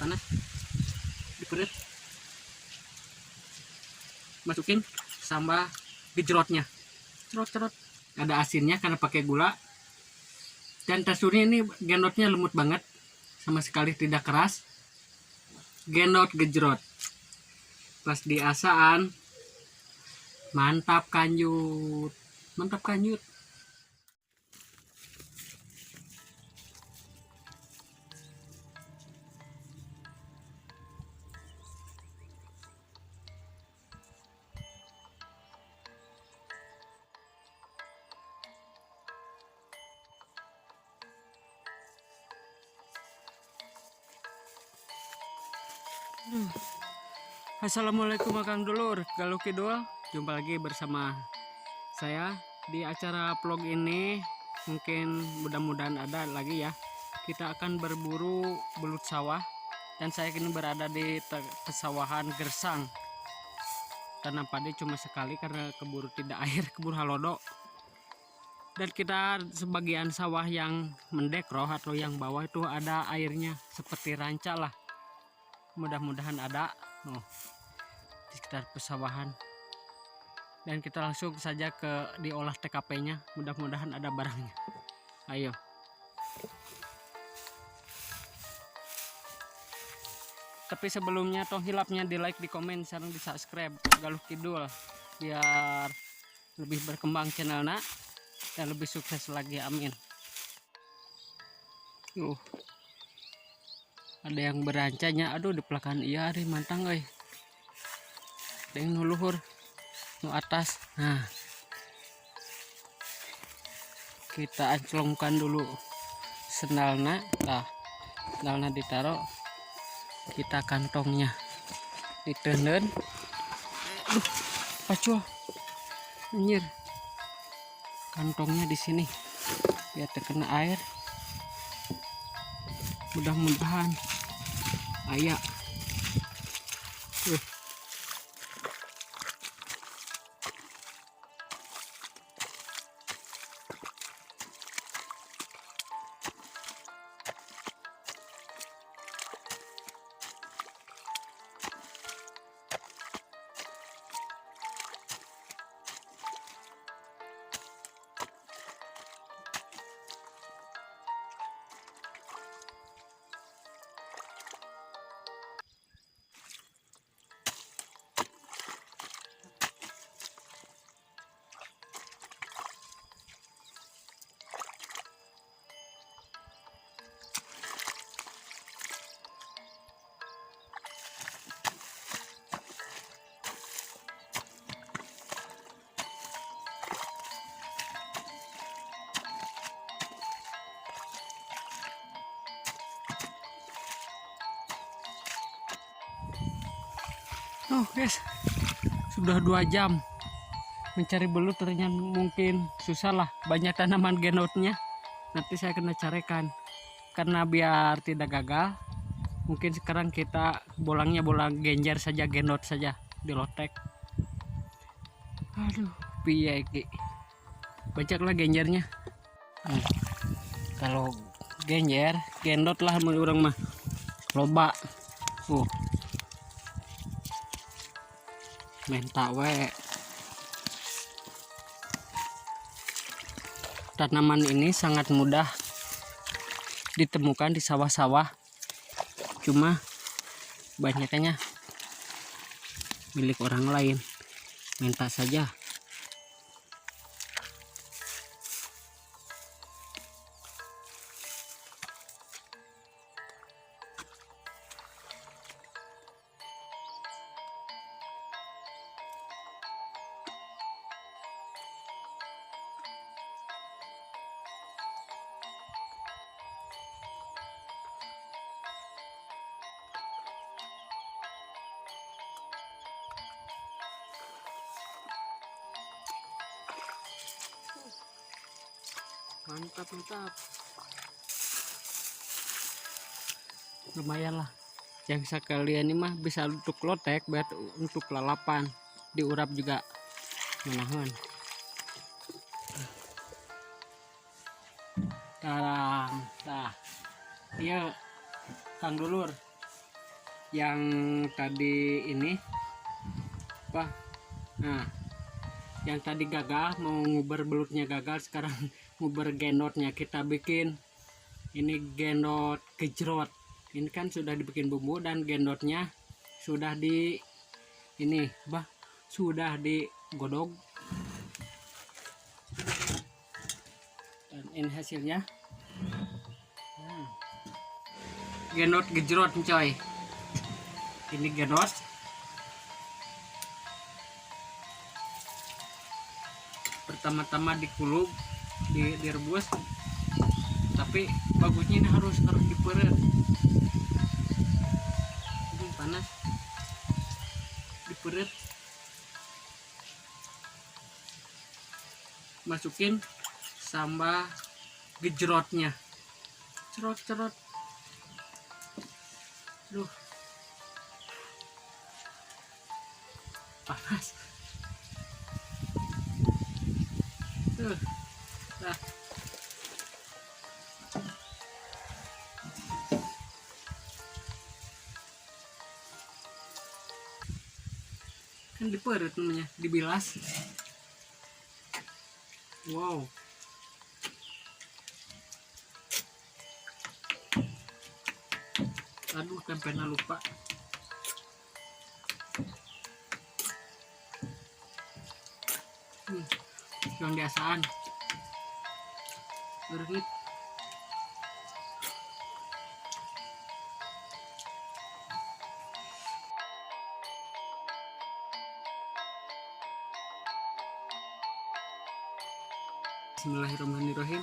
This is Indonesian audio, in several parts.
tanah, diperut, masukin sambal gejrotnya, cerot-cerot. Ada asinnya karena pakai gula. Dan teksturnya ini gendotnya lembut banget, sama sekali tidak keras. Gendot gejrot pas diasaan, mantap kanjut, mantap kanjut. Assalamualaikum Akang Dulur, Galuh Kidul. Jumpa lagi bersama saya di acara vlog ini. Mungkin mudah-mudahan ada lagi ya. Kita akan berburu belut sawah. Dan saya kini berada di pesawahan Gersang. Tanam padi cuma sekali karena keburu tidak air, keburu halodo. Dan kita sebagian sawah yang mendekroh atau yang bawah itu ada airnya, seperti ranca lah. Mudah-mudahan ada di sekitar pesawahan. Dan kita langsung saja ke diolah TKP-nya. Mudah-mudahan ada barangnya. Ayo. Tapi sebelumnya tong hilapnya di like, di komen, sareng di subscribe Galuh Kidul biar lebih berkembang channelnya dan lebih sukses lagi, amin. Ada yang berancanya, aduh di belakang iya deh mantang euy. Ada yang nuluhur nu atas. Nah, kita anclongkan dulu sendalna. Nah, sendalna ditaruh, kita kantongnya ditenen. Pacu anjir, kantongnya di sini biar terkena air. Mudah-mudahan ayak. Oh guys, sudah 2 jam mencari belut. Ternyata mungkin susah lah, banyak tanaman genotnya. Nanti saya kena carikan karena biar tidak gagal. Mungkin sekarang kita bolangnya bolang genjer saja, genot saja dilotek. Aduh piye iki, banyaklah genjernya. Kalau genjer genot lah orang mah loba. Menta we. Tanaman ini sangat mudah ditemukan di sawah-sawah, cuma banyaknya milik orang lain. Menta saja. Mantap, mantap. Lumayan lah. Yang sekalian ini mah bisa untuk lotek, buat untuk lalapan, diurap juga menahan. Tarang, nah, iya Kang Dulur. yang tadi ini apa, nah yang tadi gagal, mau nguber belutnya gagal, sekarang nguber genotnya. Kita bikin ini genot gejrot. Ini kan sudah dibikin bumbu dan genotnya sudah di ini sudah digodok, dan ini hasilnya. Genot gejrot coy, ini genot pertama-tama dikulub, direbus, tapi bagusnya ini harus diperet. Ini panas, diperet, masukin sambal gejrotnya, cerot duh, panas tuh. Nah, kan diperut namanya, dibilas. Wow, aduh tempenya lupa. Yang biasaan berit. Bismillahirrahmanirrahim.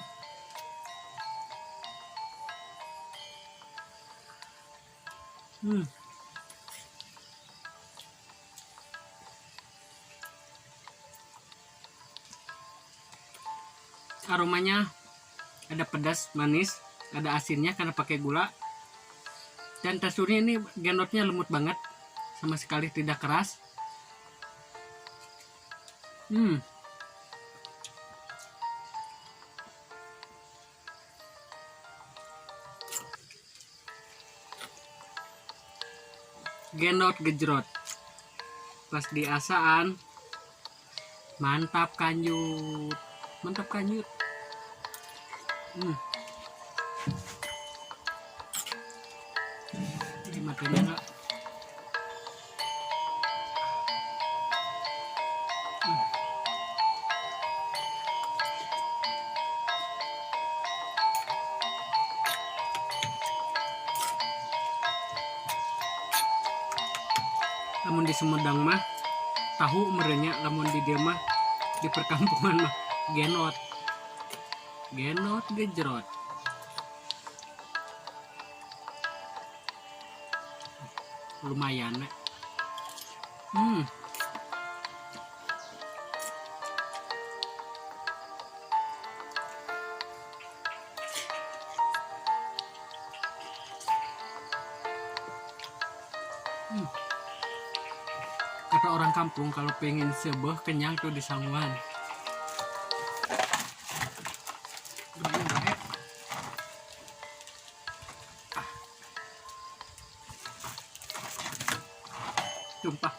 Aromanya ada pedas, manis, ada asinnya karena pakai gula, dan teksturnya ini genotnya lembut banget, sama sekali tidak keras. Genot gejrot pas diasaan mantap kanjut, mantap kanjut. Ini matanya enggak. Lamun di Sumedang mah tahu merenya, lamun di dia mah di perkampungan mah genot gejrot. Lumayan. Kata orang kampung kalau pengen sebeh kenyang tuh di Sangwan. Sumpah.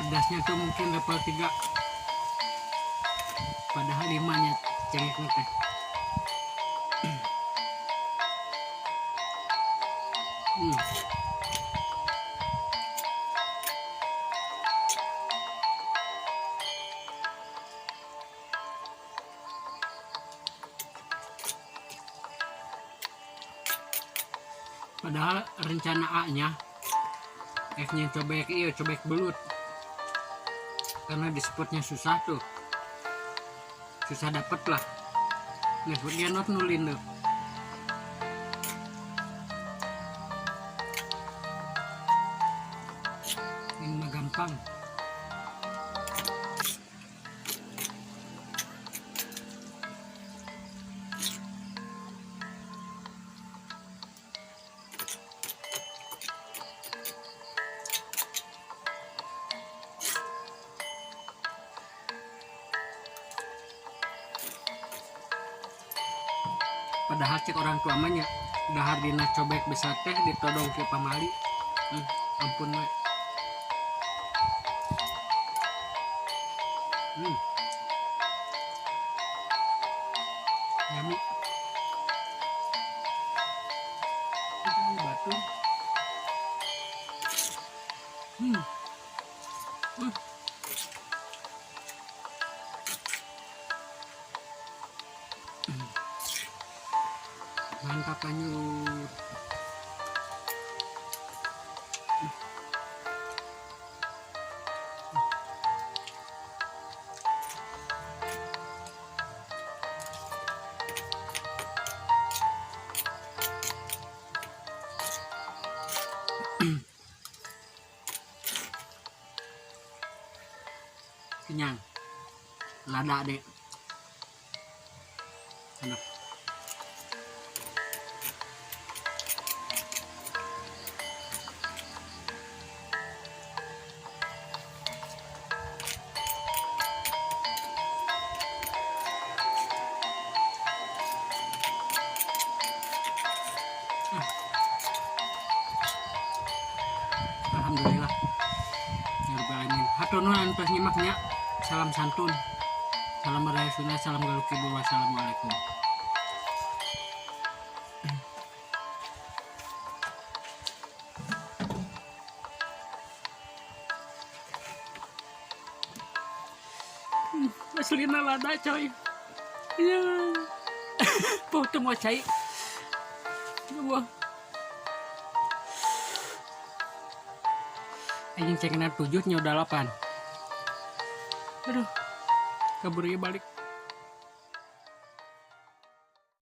Pedasnya tuh mungkin level 3, padahal 5-nya cengeknya teh. Padahal rencana A-nya F-nya cobek belut, karena di spotnya susah tuh, susah dapet lah. Nih dia not nulin tuh. Ini mah gampang. padahal cek orang tua manya dahar dina cobek bisa teh ditodong ke pamali. Ampun we. Yummy. Batu. Mantap lanjut. Kenyang. Lada deh. Enak. Alhamdulillah. Ya Rabbal alamin. Hatur nuhun pas nyimaknya. Salam santun. Salam beraya sunnah, salam galuh kidul. Wassalamualaikum. Aslina lada coy. Ya. Poh teu mau cai. Wah. Anjing cekenan 7 nya udah 8. Aduh. Kabur balik.